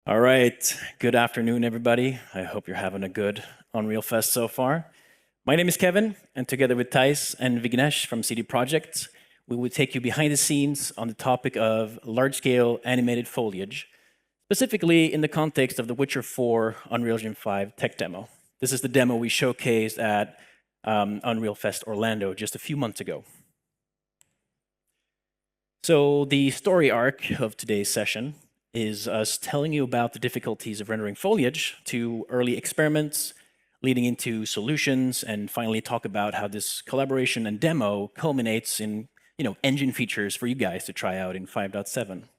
All right, good afternoon, everybody. I hope you're having a good Unreal Fest so far. My name is Kevin, and together with Thijs and Vignesh from CD Projekt, we will take you behind the scenes on the topic of large-scale animated foliage, specifically in the context of the Witcher 4 Unreal Engine 5 tech demo. This is the demo we showcased at Unreal Fest Orlando just a few months ago. So the story arc of today's session is us telling you about the difficulties of rendering foliage, to early experiments, leading into solutions, and finally talk about how this collaboration and demo culminates in engine features for you guys to try out in 5.7.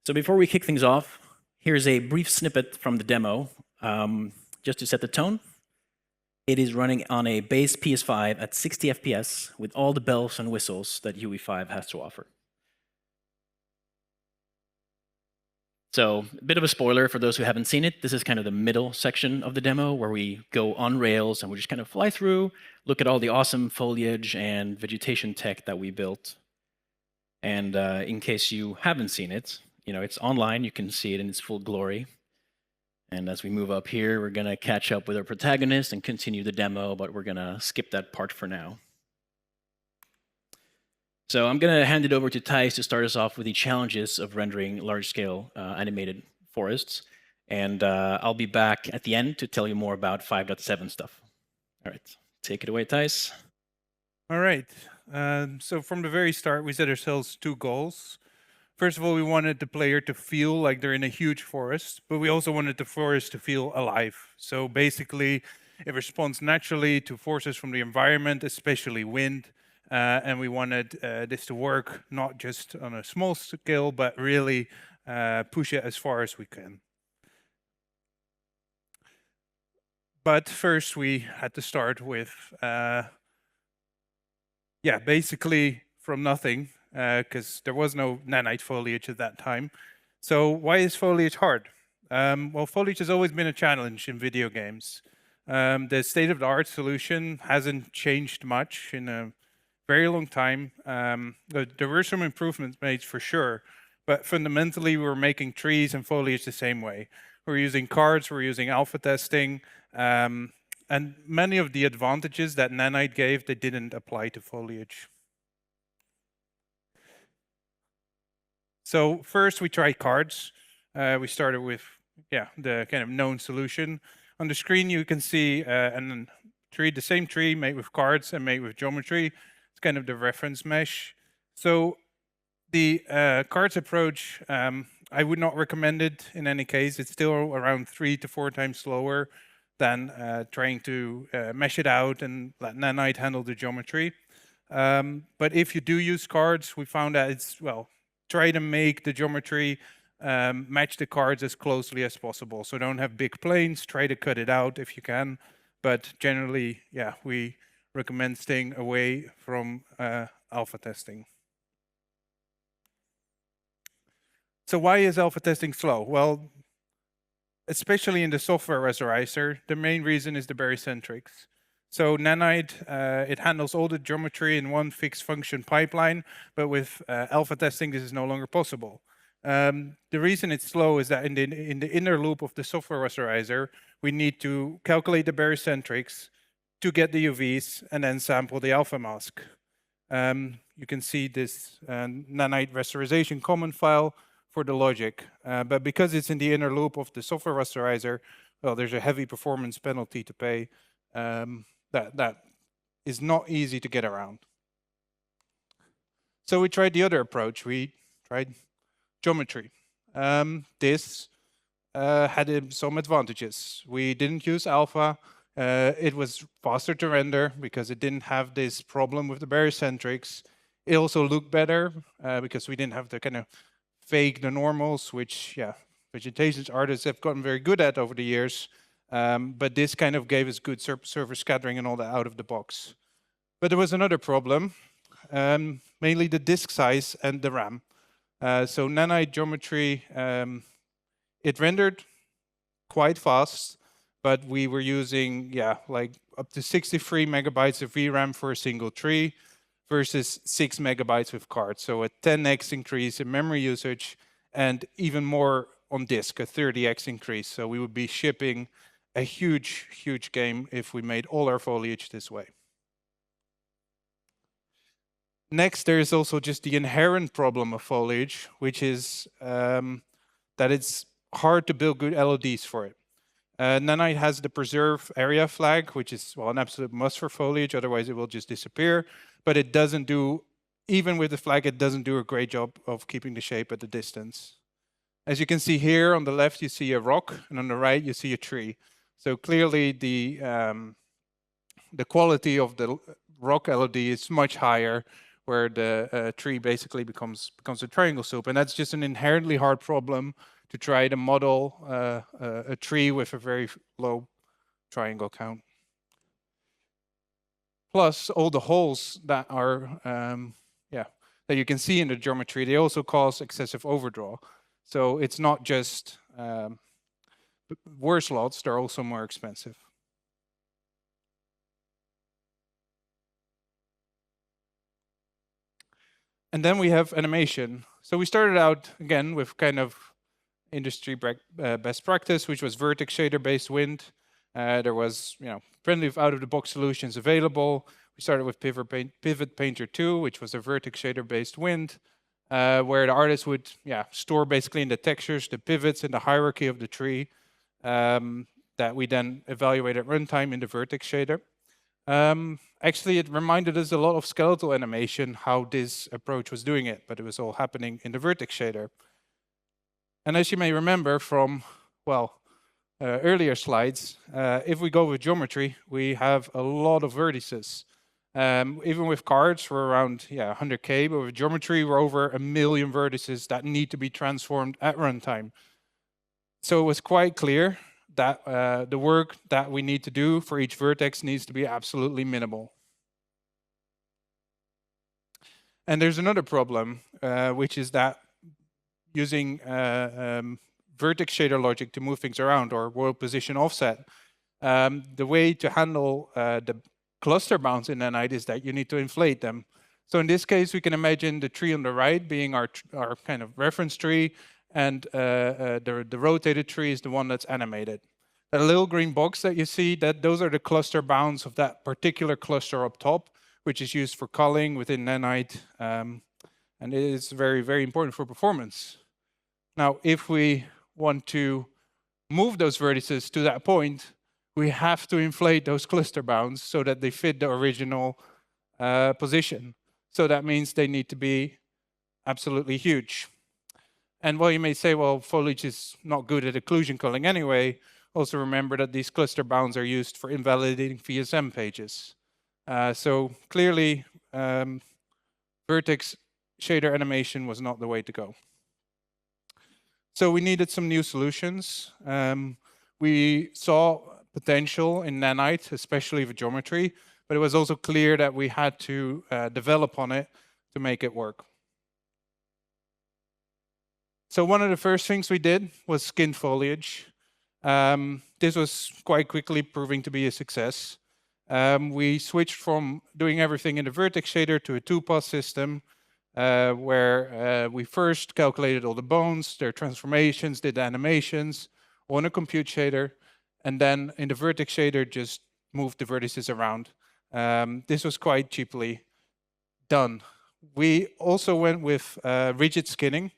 So before we kick things off, here's a brief snippet from the demo, just to set the tone. It is running on a base PS5 at 60 FPS with all the bells and whistles that UE5 has to offer. So a bit of a spoiler for those who haven't seen it. This is kind of the middle section of the demo where we go on rails and we just kind of fly through, look at all the awesome foliage and vegetation tech that we built. And in case you haven't seen it, it's online. You can see it in its full glory. And as we move up here, we're going to catch up with our protagonist and continue the demo, but we're going to skip that part for now. So I'm going to hand it over to Thijs to start us off with the challenges of rendering large-scale animated forests. And I'll be back at the end to tell you more about 5.7 stuff. All right, take it away, Thijs. All right. So from the very start, we set ourselves two goals. First of all, we wanted the player to feel like they're in a huge forest, but we also wanted the forest to feel alive. So basically, it responds naturally to forces from the environment, especially wind. And we wanted this to work not just on a small scale, but really push it as far as we can. But first, we had to start with, basically from nothing, because there was no nanite foliage at that time. So why is foliage hard? Well, foliage has always been a challenge in video games. The state-of-the-art solution hasn't changed much in a very long time. There were some improvements made for sure, but fundamentally we were making trees and foliage the same way. We're using cards, we're using alpha testing, and many of the advantages that Nanite gave, they didn't apply to foliage. So first we tried cards. We started with the kind of known solution. On the screen you can see the same tree made with cards and made with geometry. Kind of the reference mesh. So the cards approach, I would not recommend it in any case. It's still around 3 to 4 times slower than trying to mesh it out and let Nanite handle the geometry. But if you do use cards, we found that it's, try to make the geometry match the cards as closely as possible. So don't have big planes, try to cut it out if you can. But generally, we recommend staying away from alpha testing. So why is alpha testing slow? Well, especially in the software rasterizer, the main reason is the barycentrics. So Nanite, it handles all the geometry in one fixed function pipeline, but with alpha testing, this is no longer possible. The reason it's slow is that in the inner loop of the software rasterizer, we need to calculate the barycentrics to get the UVs and then sample the alpha mask. You can see this Nanite rasterization common file for the logic. But because it's in the inner loop of the software rasterizer, well, there's a heavy performance penalty to pay that is not easy to get around. So we tried the other approach. We tried geometry. This had some advantages. We didn't use alpha. It was faster to render because it didn't have this problem with the barycentrics. It also looked better because we didn't have to kind of fake the normals, which vegetation artists have gotten very good at over the years. But this kind of gave us good surface scattering and all that out of the box. But there was another problem, mainly the disk size and the RAM. So Nanite geometry, it rendered quite fast, but we were using, like up to 63 megabytes of VRAM for a single tree versus 6 megabytes with cards. So a 10x increase in memory usage and even more on disk, a 30x increase. So we would be shipping a huge, huge game if we made all our foliage this way. Next, there is also just the inherent problem of foliage, which is that it's hard to build good LODs for it. Nanite has the preserve area flag, which is, well, an absolute must for foliage, otherwise it will just disappear. But it doesn't do, even with the flag, it doesn't do a great job of keeping the shape at the distance. As you can see here, on the left you see a rock, and on the right you see a tree. So clearly the quality of the rock LOD is much higher, where the tree basically becomes a triangle soup. And that's just an inherently hard problem to try to model a tree with a very low triangle count. Plus, all the holes that are, that you can see in the geometry, they also cause excessive overdraw. So it's not just worse lots, they're also more expensive. And then we have animation. So we started out, again, with kind of industry best practice, which was vertex shader-based wind. There was, plenty of out-of-the-box solutions available. We started with Pivot Painter 2, which was a vertex shader-based wind, where the artist would, store basically in the textures, the pivots and the hierarchy of the tree that we then evaluate at runtime in the vertex shader. Actually, it reminded us a lot of skeletal animation, how this approach was doing it, but it was all happening in the vertex shader. And as you may remember from, earlier slides, if we go with geometry, we have a lot of vertices. Even with cards, we're around 100K, but with geometry, we're over 1 million vertices that need to be transformed at runtime. So it was quite clear that the work that we need to do for each vertex needs to be absolutely minimal. And there's another problem, which is that using vertex shader logic to move things around, or world position offset, the way to handle the cluster bounds in Nanite is that you need to inflate them. So in this case, we can imagine the tree on the right being our kind of reference tree, and the rotated tree is the one that's animated. That little green box that you see, those are the cluster bounds of that particular cluster up top, which is used for culling within Nanite, and it is very, very important for performance. Now, if we want to move those vertices to that point, we have to inflate those cluster bounds so that they fit the original position. So that means they need to be absolutely huge. And while you may say, well, foliage is not good at occlusion culling anyway, also remember that these cluster bounds are used for invalidating VSM pages. So clearly, vertex shader animation was not the way to go. So we needed some new solutions. We saw potential in Nanite, especially with geometry, but it was also clear that we had to develop on it to make it work. So one of the first things we did was skin foliage. This was quite quickly proving to be a success. We switched from doing everything in the vertex shader to a two-pass system, where we first calculated all the bones, their transformations, did the animations on a compute shader, and then in the vertex shader just moved the vertices around. This was quite cheaply done. We also went with rigid skinning.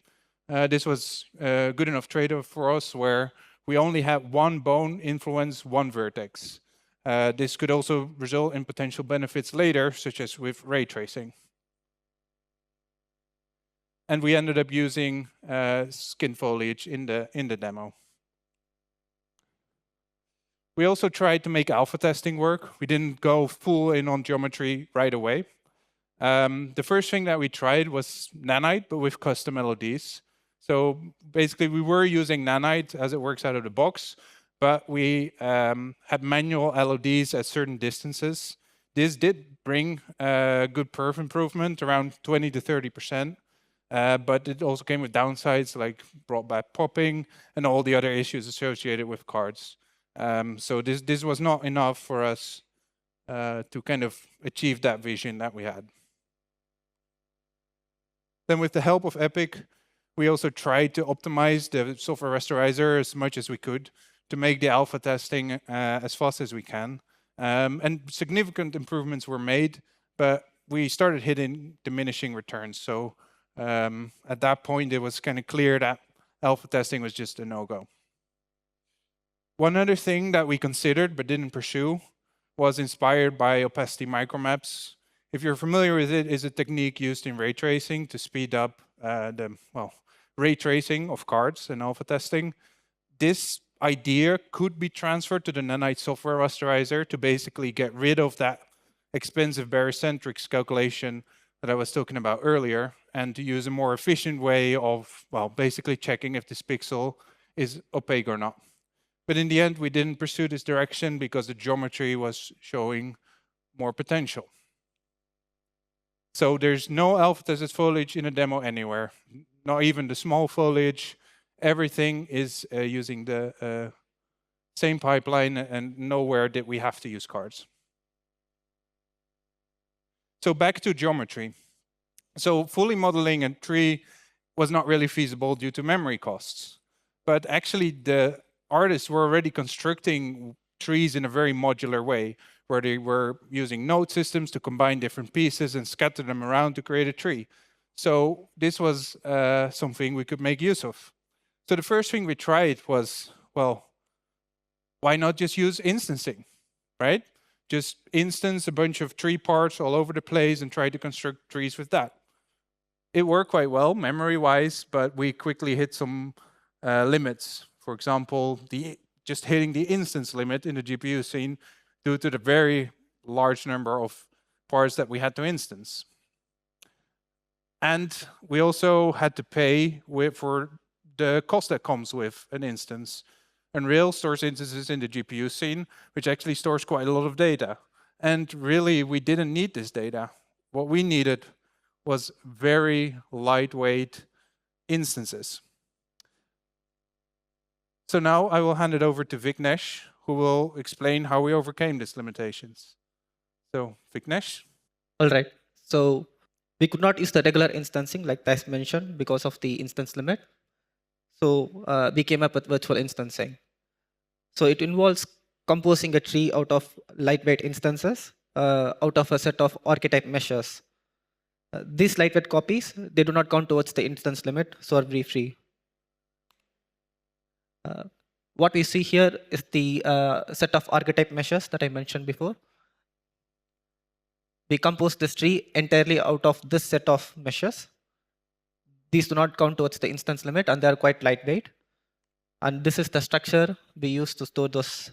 This was a good enough trade-off for us, where we only had one bone influence one vertex. This could also result in potential benefits later, such as with ray tracing. And we ended up using skin foliage in the demo. We also tried to make alpha testing work. We didn't go full in on geometry right away. The first thing that we tried was Nanite, but with custom LODs. So basically, we were using Nanite as it works out of the box, but we had manual LODs at certain distances. This did bring good perf improvement, around 20 to 30%. But it also came with downsides like brought back popping and all the other issues associated with cards. So this was not enough for us to kind of achieve that vision that we had. Then with the help of Epic, We also tried to optimize the software rasterizer as much as we could to make the alpha testing as fast as we can. And significant improvements were made, but we started hitting diminishing returns. So at that point, it was kind of clear that alpha testing was just a no-go. One other thing that we considered but didn't pursue was inspired by opacity micromaps. If you're familiar with it, is a technique used in ray tracing to speed up ray tracing of cards in alpha testing. This idea could be transferred to the Nanite software rasterizer to basically get rid of that expensive barycentrics calculation that I was talking about earlier, and to use a more efficient way of, well, basically checking if this pixel is opaque or not. But in the end, we didn't pursue this direction because the geometry was showing more potential. So there's no alpha-tested foliage in a demo anywhere, not even the small foliage. Everything is using the same pipeline, and nowhere did we have to use cards. So back to geometry. So fully modeling a tree was not really feasible due to memory costs. But actually, the artists were already constructing trees in a very modular way, where they were using node systems to combine different pieces and scatter them around to create a tree. So this was something we could make use of. So the first thing we tried was, well, why not just use instancing, right? Just instance a bunch of tree parts all over the place and try to construct trees with that. It worked quite well memory-wise, but we quickly hit some limits. For example, just hitting the instance limit in the GPU scene due to the very large number of parts that we had to instance. And we also had to pay for the cost that comes with an instance. Unreal stores instances in the GPU scene, which actually stores quite a lot of data. And really, we didn't need this data. What we needed was very lightweight instances. So now I will hand it over to Vignesh, who will explain how we overcame these limitations. So Vignesh. All right. So we could not use the regular instancing like Thijs mentioned because of the instance limit. So we came up with virtual instancing. So it involves composing a tree out of lightweight instances, out of a set of archetype meshes. These lightweight copies, they do not count towards the instance limit, so are free. What we see here is the set of archetype meshes that I mentioned before. We compose this tree entirely out of this set of meshes. These do not count towards the instance limit, and they are quite lightweight. And this is the structure we use to store those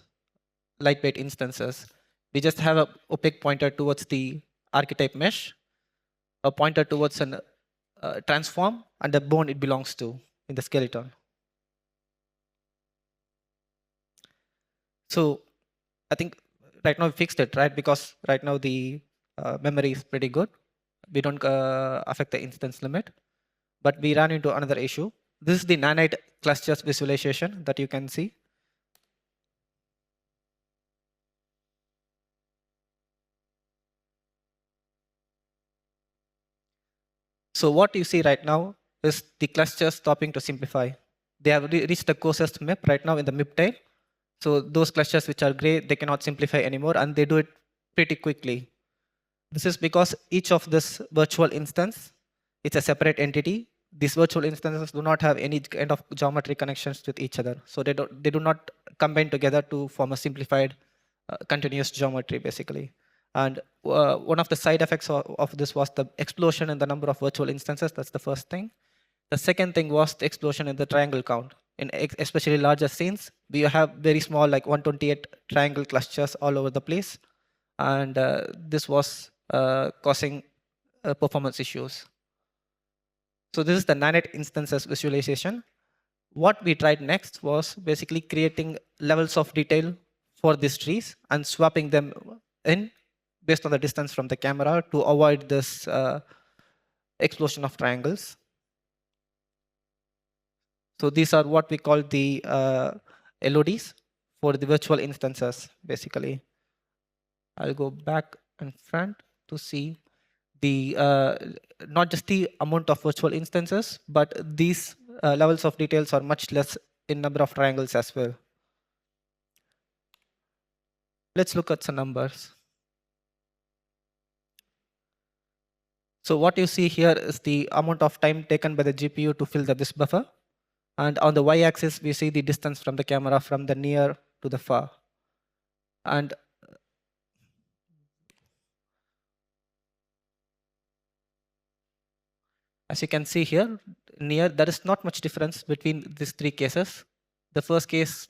lightweight instances. We just have an opaque pointer towards the archetype mesh, a pointer towards a transform, and the bone it belongs to in the skeleton. So I think right now we fixed it, right? Because right now the memory is pretty good. We don't affect the instance limit, but we ran into another issue. This is the Nanite clusters visualization that you can see. So what you see right now is the clusters stopping to simplify. They have reached the closest MIP right now in the MIP tail. So those clusters which are gray, they cannot simplify anymore, and they do it pretty quickly. This is because each of this virtual instance is a separate entity. These virtual instances do not have any kind of geometry connections with each other. So they do not combine together to form a simplified continuous geometry, basically. And one of the side effects of this was the explosion in the number of virtual instances. That's the first thing. The second thing was the explosion in the triangle count. In especially larger scenes, we have very small, like 128 triangle clusters all over the place. And this was causing performance issues. So this is the Nanite instances visualization. What we tried next was basically creating levels of detail for these trees and swapping them in based on the distance from the camera to avoid this explosion of triangles. So these are what we call the LODs for the virtual instances, basically. I'll go back and front to see the not just the amount of virtual instances, but these levels of details are much less in number of triangles as well. Let's look at some numbers. So what you see here is the amount of time taken by the GPU to fill the wisp buffer. And on the y-axis, we see the distance from the camera from the near to the far. And as you can see here, near, there is not much difference between these three cases. The first case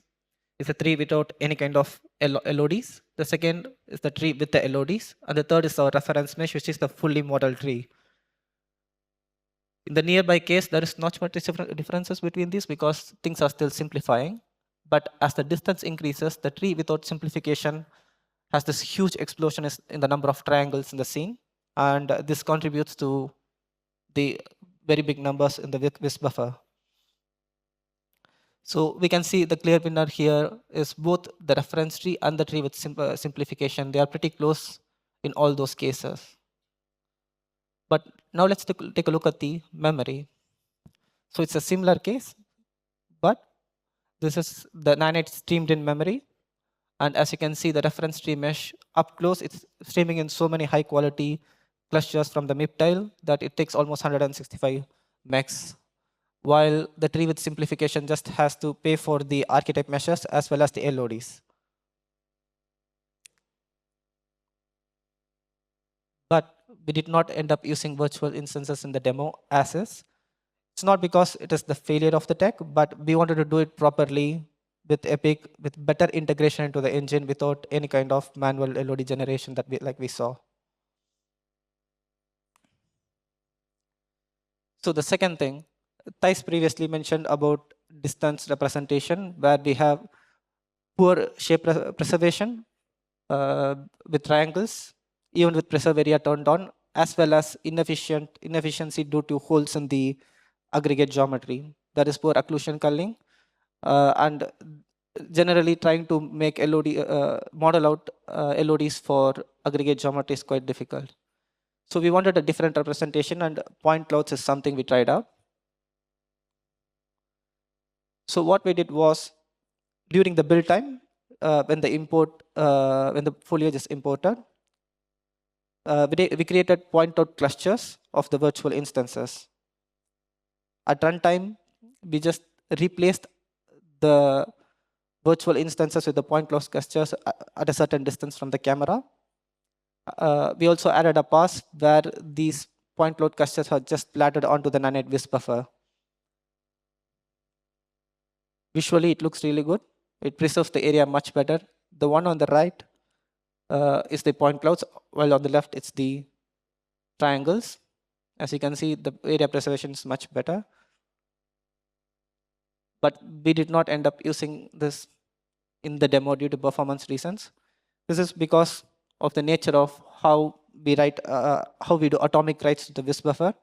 is a tree without any kind of LODs. The second is the tree with the LODs. And the third is our reference mesh, which is the fully modeled tree. In the nearby case, there is not much differences between these because things are still simplifying. But as the distance increases, the tree without simplification has this huge explosion in the number of triangles in the scene. And this contributes to the very big numbers in the wisp buffer. So we can see the clear winner here is both the reference tree and the tree with simplification. They are pretty close in all those cases. But now let's take a look at the memory. So it's a similar case, but this is the Nanite streamed in memory. And as you can see, the reference tree mesh up close, it's streaming in so many high quality clusters from the MIP tile that it takes almost 165 megs. While the tree with simplification just has to pay for the archetype meshes as well as the LODs. But we did not end up using virtual instances in the demo as is. It's not because it is the failure of the tech, but we wanted to do it properly with Epic, with better integration into the engine without any kind of manual LOD generation that we saw. So the second thing, Thais previously mentioned about distance representation, where we have poor shape preservation with triangles, even with preserve area turned on, as well as inefficiency due to holes in the aggregate geometry. That is poor occlusion culling, and generally trying to make model out LODs for aggregate geometry is quite difficult. So we wanted a different representation, and point clouds is something we tried out. So what we did was, during the build time, when the foliage is imported, we created point cloud clusters of the virtual instances. At runtime, we just replaced the virtual instances with the point cloud clusters at a certain distance from the camera. We also added a pass where these point cloud clusters are just platted onto the Nanite wisp buffer. Visually, it looks really good. It preserves the area much better. The one on the right is the point clouds, while on the left, it's the triangles. As you can see, the area preservation is much better. But we did not end up using this in the demo due to performance reasons. This is because of the nature of how we write, how we do atomic writes to the wisp buffer.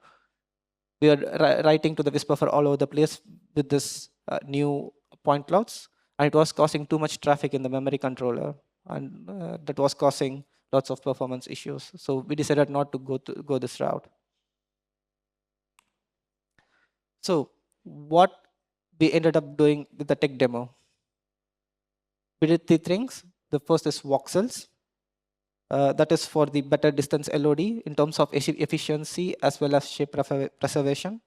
We are writing to the wisp buffer all over the place with this new point clouds, and it was causing too much traffic in the memory controller, and that was causing lots of performance issues. So we decided not to go this route. So what we ended up doing with the tech demo, we did 3 things. The first is voxels. That is for the better distance LOD in terms of efficiency as well as shape preservation.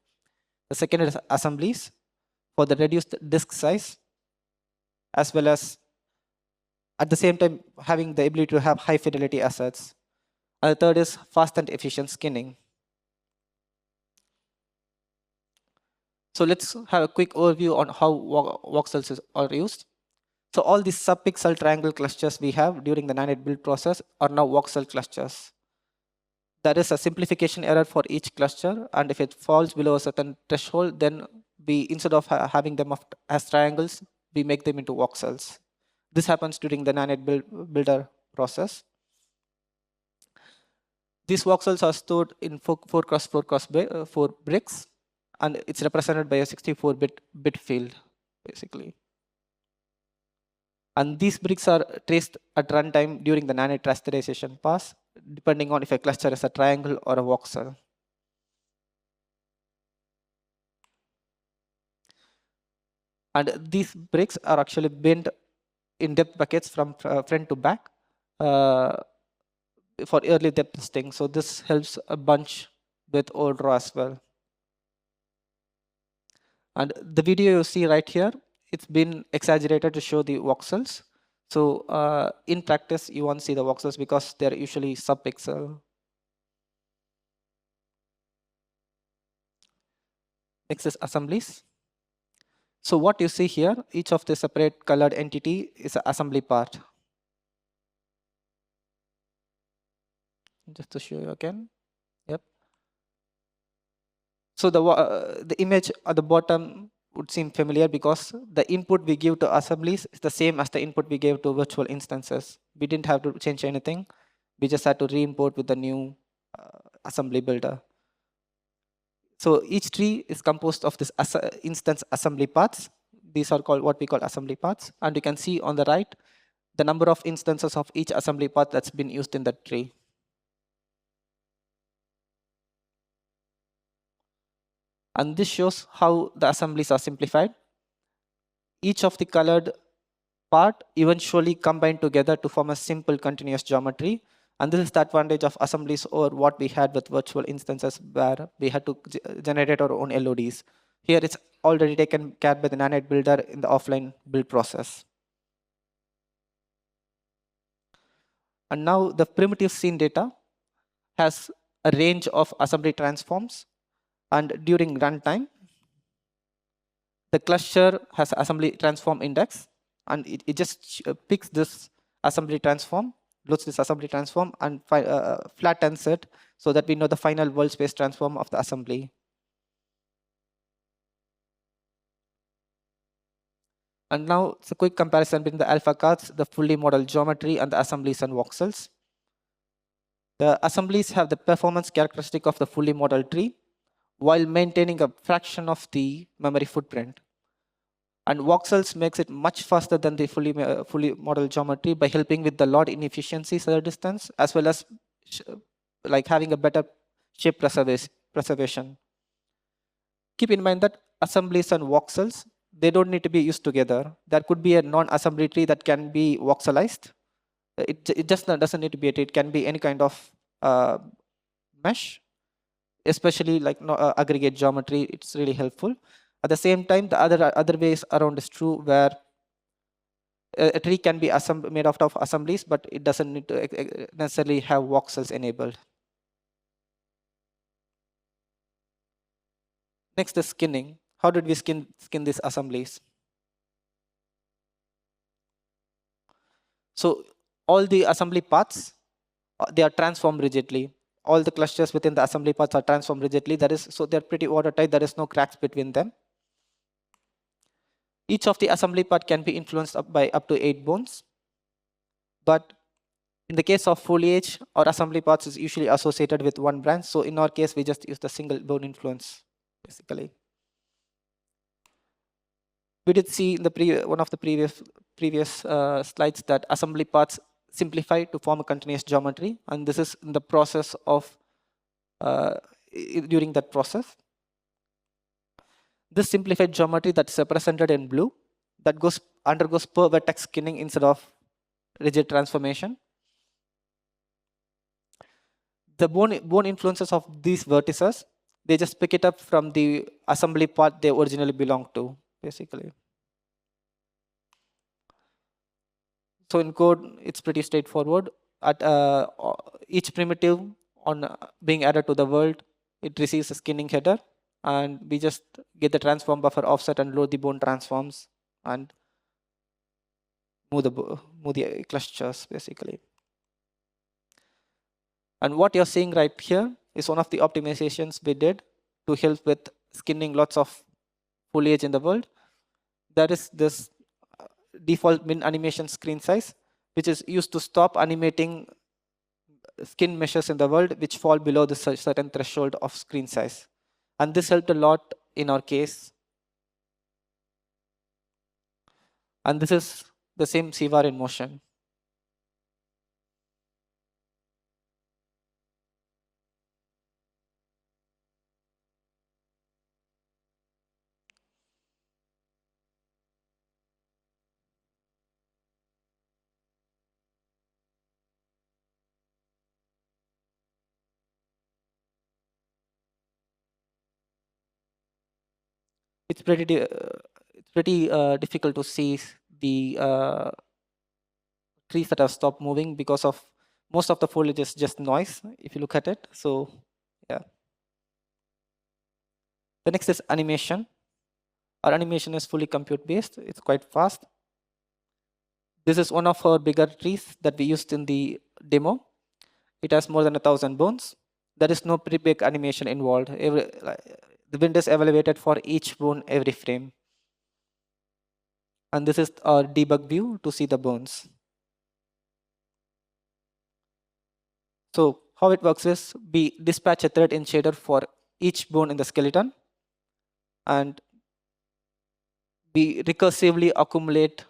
The second is assemblies for the reduced disk size, as well as at the same time having the ability to have high fidelity assets. And the third is fast and efficient skinning. So let's have a quick overview on how voxels are used. So all these sub-pixel triangle clusters we have during the Nanite build process are now voxel clusters. There is a simplification error for each cluster, and if it falls below a certain threshold, then we, instead of having them as triangles, we make them into voxels. This happens during the Nanite builder process. These voxels are stored in 4x4 bricks, and it's represented by a 64-bit field, basically. And these bricks are traced at runtime during the Nanite rasterization pass. depending on if a cluster is a triangle or a voxel. And these bricks are actually bent in depth buckets from front to back for early depth testing. So this helps a bunch with old raw as well. And the video you see right here, it's been exaggerated to show the voxels. So in practice, you won't see the voxels because they're usually sub-pixel. Next is assemblies. So what you see here, each of the separate colored entity is an assembly part. Just to show you again. Yep. So the image at the bottom would seem familiar because the input we give to assemblies is the same as the input we gave to virtual instances. We didn't have to change anything. We just had to re-import with the new assembly builder. So each tree is composed of this instance assembly parts. These are called what we call assembly parts. And you can see on the right, the number of instances of each assembly part that's been used in that tree. And this shows how the assemblies are simplified. Each of the colored part eventually combine together to form a simple continuous geometry. And this is the advantage of assemblies over what we had with virtual instances where we had to generate our own LODs. Here it's already taken care by the Nanite builder in the offline build process. And now the primitive scene data has a range of assembly transforms. And during runtime, the cluster has assembly transform index. And it just picks this assembly transform, loads this assembly transform, and flattens it so that we know the final world space transform of the assembly. And now it's a quick comparison between the alpha cards, the fully modeled geometry, and the assemblies and voxels. The assemblies have the performance characteristic of the fully modeled tree while maintaining a fraction of the memory footprint. And voxels makes it much faster than the fully modeled geometry by helping with the load inefficiencies at a distance, as well as like having a better shape preservation. Keep in mind that assemblies and voxels, they don't need to be used together. There could be a non-assembly tree that can be voxelized. It just doesn't need to be a tree. It can be any kind of mesh, especially like aggregate geometry. It's really helpful. At the same time, the other ways around is true, where a tree can be made out of assemblies, but it doesn't need to necessarily have voxels enabled. Next is skinning. How did we skin these assemblies? So all the assembly parts, they are transformed rigidly. All the clusters within the assembly parts are transformed rigidly. So they're pretty watertight. There is no cracks between them. Each of the assembly part can be influenced by up to 8 bones. But in the case of foliage, our assembly parts is usually associated with one branch. So in our case, we just use the single bone influence, basically. We did see in the one of the previous slides that assembly parts simplify to form a continuous geometry. And this is in the process of, during that process. This simplified geometry that's represented in blue, that undergoes per vertex skinning instead of rigid transformation. The bone influences of these vertices, they just pick it up from the assembly part they originally belong to, basically. So in code, it's pretty straightforward. At each primitive on being added to the world, it receives a skinning header. And we just get the transform buffer offset and load the bone transforms and move the clusters, basically. And what you're seeing right here is one of the optimizations we did to help with skinning lots of foliage in the world. There is this default min animation screen size, which is used to stop animating skin meshes in the world which fall below the certain threshold of screen size. And this helped a lot in our case. And this is the same CVAR in motion. it's pretty difficult to see the trees that have stopped moving because of most of the foliage is just noise if you look at it. So yeah. The next is animation. Our animation is fully compute based. It's quite fast. This is one of our bigger trees that we used in the demo. It has more than 1,000 bones. There is no pre-bake animation involved. The wind is evaluated for each bone every frame. And this is our debug view to see the bones. So how it works is we dispatch a thread in shader for each bone in the skeleton, and we recursively accumulate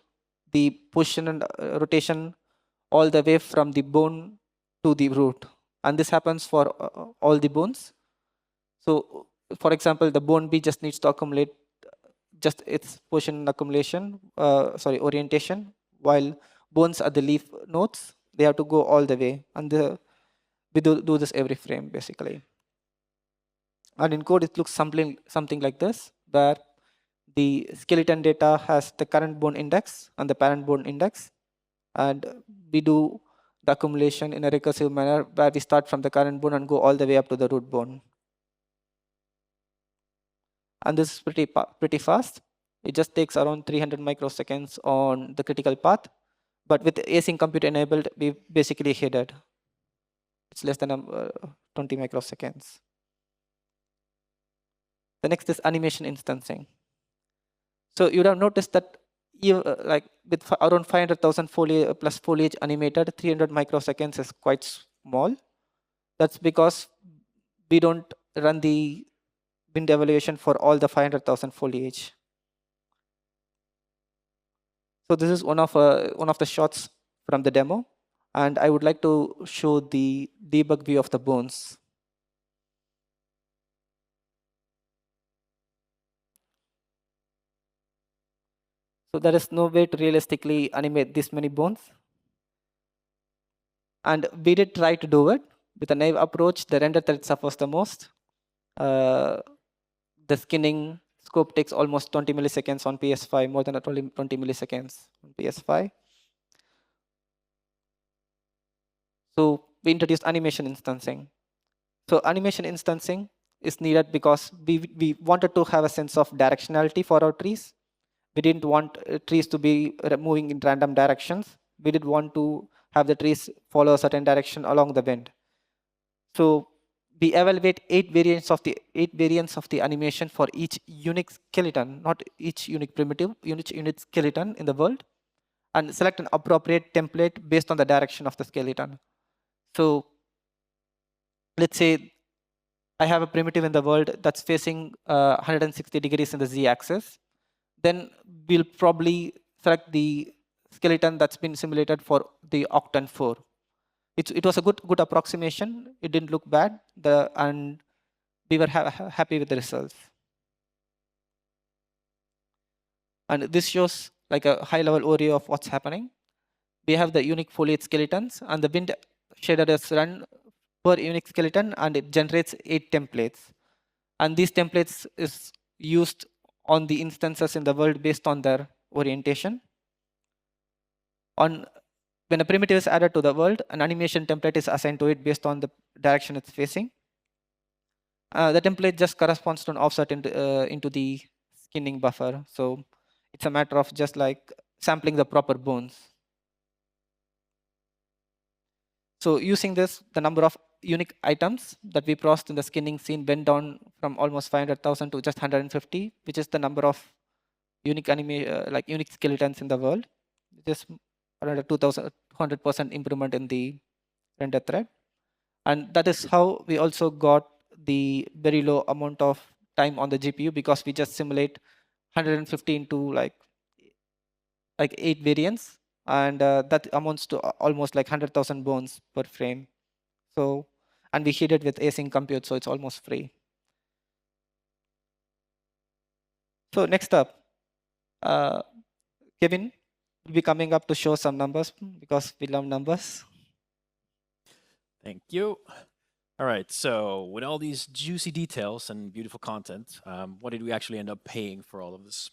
the position and rotation all the way from the bone to the root. And this happens for all the bones. So for example, the bone B just needs to accumulate just its position accumulation, orientation, while bones at the leaf nodes, they have to go all the way. And we do this every frame basically. And in code, it looks something like this, where the skeleton data has the current bone index and the parent bone index. And we do the accumulation in a recursive manner where we start from the current bone and go all the way up to the root bone. And this is pretty fast. It just takes around 300 microseconds on the critical path. But with async compute enabled, we basically hit it. It's less than 20 microseconds. The next is animation instancing. So you would have noticed that like with around 500,000 plus foliage animated, 300 microseconds is quite small. That's because we don't run the wind evaluation for all the 500,000 foliage. So this is one of the shots from the demo, and I would like to show the debug view of the bones. So there is no way to realistically animate this many bones. And we did try to do it. With a naive approach, the render thread suffers the most. The skinning scope takes almost 20 milliseconds on PS5, more than 20 milliseconds on PS5. So we introduced animation instancing. So animation instancing is needed because we wanted to have a sense of directionality for our trees. We didn't want trees to be moving in random directions. We did want to have the trees follow a certain direction along the wind. So we evaluate 8 variants of the animation for each unique skeleton, not each unique primitive, unique skeleton in the world, and select an appropriate template based on the direction of the skeleton. So let's say I have a primitive in the world that's facing 160 degrees in the z-axis. Then we'll probably select the skeleton that's been simulated for the Octane 4. It was a good approximation. It didn't look bad, and we were happy with the results. And this shows like a high-level overview of what's happening. We have the unique foliage skeletons, and the wind shader is run per unique skeleton, and it generates 8 templates. And these templates is used on the instances in the world based on their orientation. When a primitive is added to the world, an animation template is assigned to it based on the direction it's facing. The template just corresponds to an offset into the skinning buffer. So it's a matter of just like sampling the proper bones. So using this, the number of unique items that we processed in the skinning scene went down from almost 500,000 to just 150, which is the number of unique unique skeletons in the world. Just around a 200% improvement in the render thread. And that is how we also got the very low amount of time on the GPU, because we just simulate 150 into like 8 variants, and that amounts to almost like 100,000 bones per frame. So, and we hit it with async compute, so it's almost free. So next up, Kevin will be coming up to show some numbers because we love numbers. Thank you. All right, so with all these juicy details and beautiful content, what did we actually end up paying for all of this?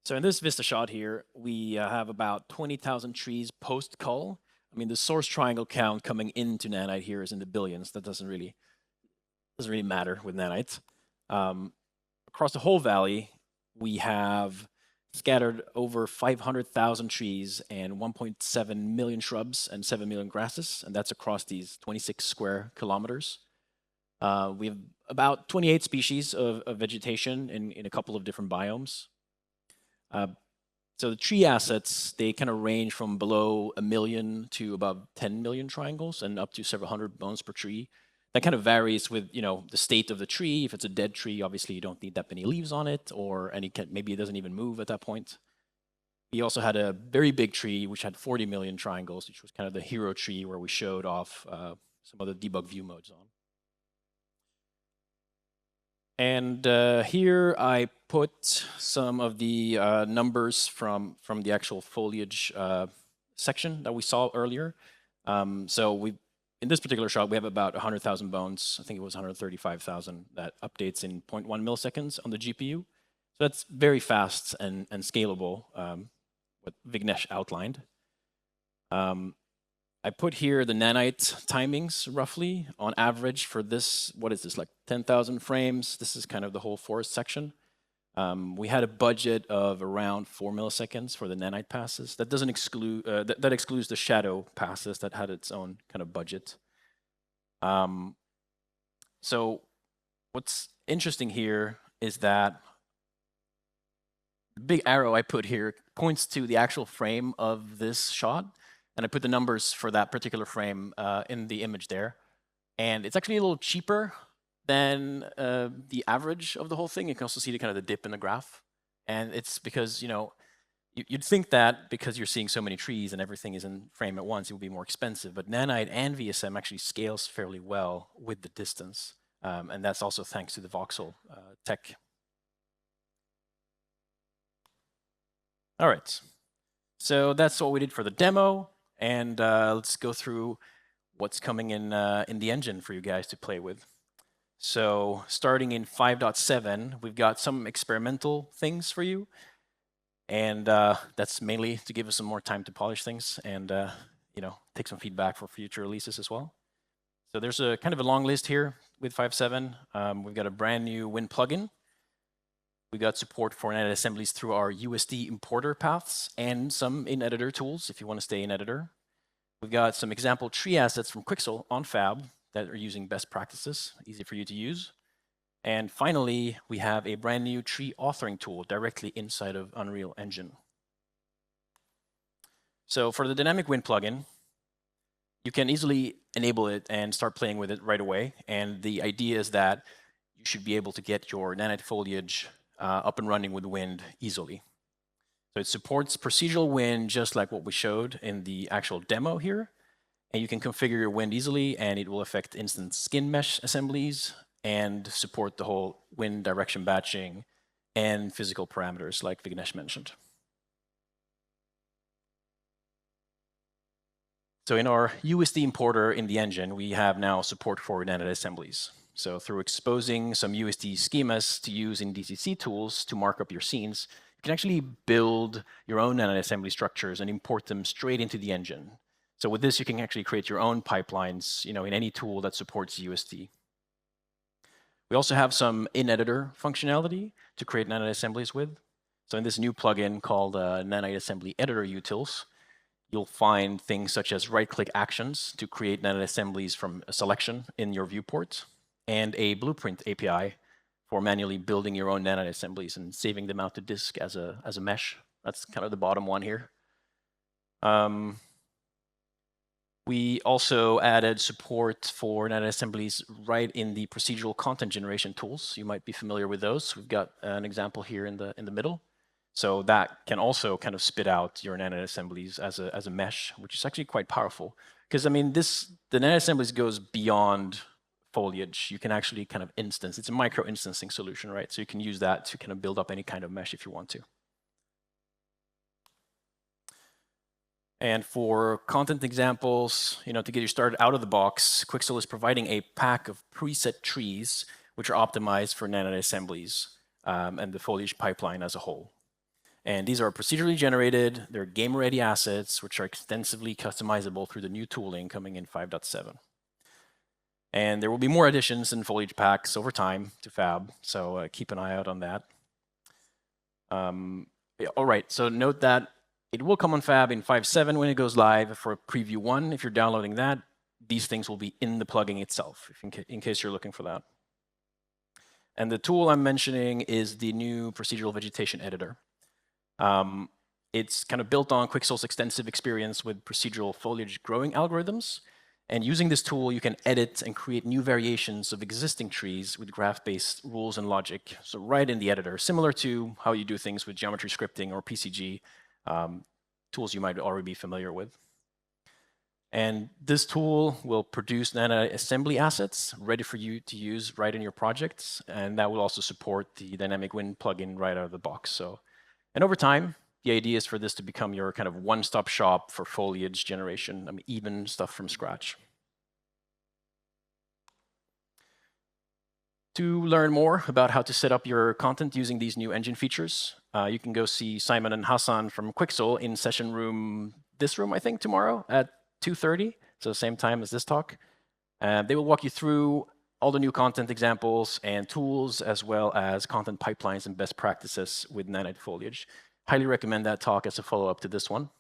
So in this Vista shot here, we have about 20,000 trees post-cull. I mean, the source triangle count coming into Nanite here is in the billions. That doesn't really matter with Nanite. Across the whole valley, we have scattered over 500,000 trees and 1.7 million shrubs and 7 million grasses, and that's across these 26 square kilometers. We have about 28 species of vegetation in a couple of different biomes. So the tree assets, they kind of range from below 1 million to above 10 million triangles and up to several hundred bones per tree. That kind of varies with, you know, the state of the tree. If it's a dead tree, obviously you don't need that many leaves on it, or maybe it doesn't even move at that point. We also had a very big tree which had 40 million triangles, which was kind of the hero tree where we showed off some of the debug view modes on. And here I put some of the numbers from the actual foliage section that we saw earlier. So in this particular shot, we have about 100,000 bones. I think it was 135,000 that updates in 0.1 milliseconds on the GPU. So that's very fast and scalable, what Vignesh outlined. I put here the Nanite timings roughly on average for this, what is this, like 10,000 frames? This is kind of the whole forest section. We had a budget of around 4 milliseconds for the Nanite passes. That doesn't exclude, that excludes the shadow passes that had its own kind of budget. So what's interesting here is that the big arrow I put here points to the actual frame of this shot. And I put the numbers for that particular frame in the image there. And it's actually a little cheaper than the average of the whole thing. You can also see the kind of the dip in the graph. And it's because, you know, you'd think that because you're seeing so many trees and everything is in frame at once, it would be more expensive. But Nanite and VSM actually scales fairly well with the distance. And that's also thanks to the voxel tech. All right. So that's what we did for the demo. And let's go through what's coming in the engine for you guys to play with. So starting in 5.7, we've got some experimental things for you. And that's mainly to give us some more time to polish things and you know, take some feedback for future releases as well. So there's a kind of a long list here with 5.7. We've got a brand new Wind plugin. We got support for Nanite assemblies through our USD importer paths and some in-editor tools if you want to stay in editor. We've got some example tree assets from Quixel on Fab that are using best practices, easy for you to use. And finally, we have a brand new tree authoring tool directly inside of Unreal Engine. So for the Dynamic Wind plugin, you can easily enable it and start playing with it right away. And the idea is that you should be able to get your Nanite Foliage up and running with wind easily. So it supports procedural wind just like what we showed in the actual demo here. And you can configure your wind easily and it will affect instant skin mesh assemblies and support the whole wind direction batching and physical parameters like Vignesh mentioned. So in our USD importer in the engine, we have now support for Nanite assemblies. So through exposing some USD schemas to use in DCC tools to mark up your scenes, you can actually build your own Nanite assembly structures and import them straight into the engine. So with this, you can actually create your own pipelines, you know, in any tool that supports USD. We also have some in-editor functionality to create Nanite assemblies with. So in this new plugin called Nanite Assembly Editor Utils, you'll find things such as right-click actions to create Nanite assemblies from a selection in your viewport, and a blueprint API for manually building your own Nanite assemblies and saving them out to disk as a mesh. That's kind of the bottom one here. We also added support for Nanite assemblies right in the procedural content generation tools. You might be familiar with those. We've got an example here in the middle. So that can also kind of spit out your Nanite assemblies as a mesh, which is actually quite powerful. Because I mean, the Nanite assemblies goes beyond foliage. You can actually kind of instance. It's a micro instancing solution, right? So you can use that to kind of build up any kind of mesh if you want to. And for content examples, to get you started out of the box, Quixel is providing a pack of preset trees which are optimized for Nanite Assemblies and the foliage pipeline as a whole. And these are procedurally generated, they're game-ready assets which are extensively customizable through the new tooling coming in 5.7. And there will be more additions and foliage packs over time to Fab, so keep an eye out on that. All right, so note that it will come on Fab in 5.7 when it goes live. For Preview 1, if you're downloading that, these things will be in the plugin itself, in case you're looking for that. And the tool I'm mentioning is the new procedural vegetation editor. It's kind of built on Quixel's extensive experience with procedural foliage growing algorithms. And using this tool, you can edit and create new variations of existing trees with graph-based rules and logic, so right in the editor, similar to how you do things with geometry scripting or PCG, tools you might already be familiar with. And this tool will produce Nanite assembly assets ready for you to use right in your projects, and that will also support the Dynamic Wind plugin right out of the box. And over time, the idea is for this to become your kind of one-stop shop for foliage generation, even stuff from scratch. To learn more about how to set up your content using these new engine features, you can go see Simon and Hassan from Quixel in session room, this room, I think, tomorrow at 2:30, so same time as this talk. They will walk you through all the new content examples and tools, as well as content pipelines and best practices with Nanite Foliage. Highly recommend that talk as a follow-up to this one.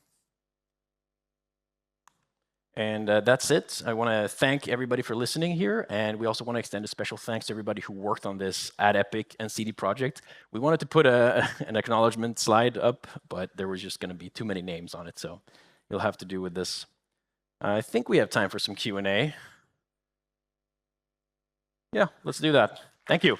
And that's it. I want to thank everybody for listening here, and we also want to extend a special thanks to everybody who worked on this at Epic and CD Projekt. We wanted to put an acknowledgement slide up, but there was just going to be too many names on it, so you'll have to do with this. I think we have time for some Q&A. Yeah, let's do that. Thank you.